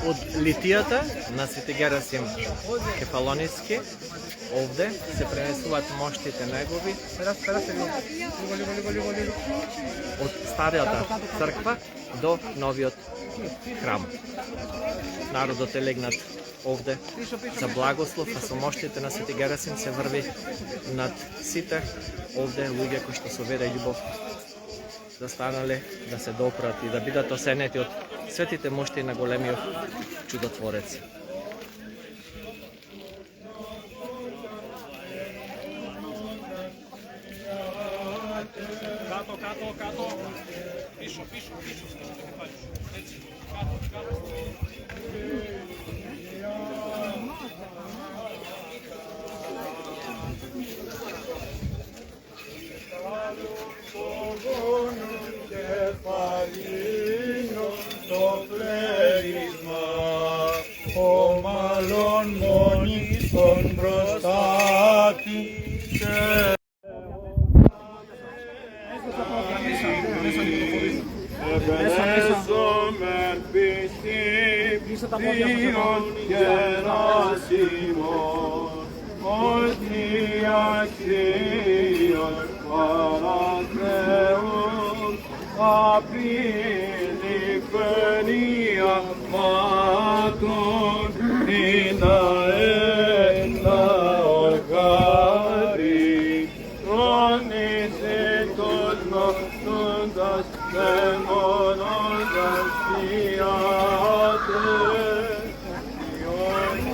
Od litijata na Sv. Gerasim Kefalonijski ovde se prenesuvat moštite negovi od starата crkva do noviот храм. Народот е легнат овде за благослов, а со моштите на Свети Герасим се врви над сите овде луѓе кои што со вера и љубов застанале да се допрат и да бидат осенети од светите мошти на големиот чудотворец. Κάτω. Πίσω. Έτσι. Κάτω. Το πλέρισμα ομαλών μονίστων προστάτη Επενέσομεν πιστήν Θείον Γεράσιμον ότι Αγίος Παραθέων απειλή φαινία μάτων είναι ένα οργάρι τρώνησε τον νοστούντας δαιμονώντας θειάτρες Υιόν και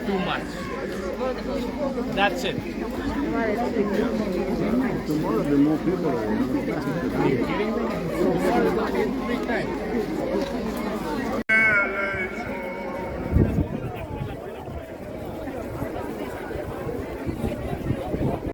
Too much. That's it. Tomorrow the more people are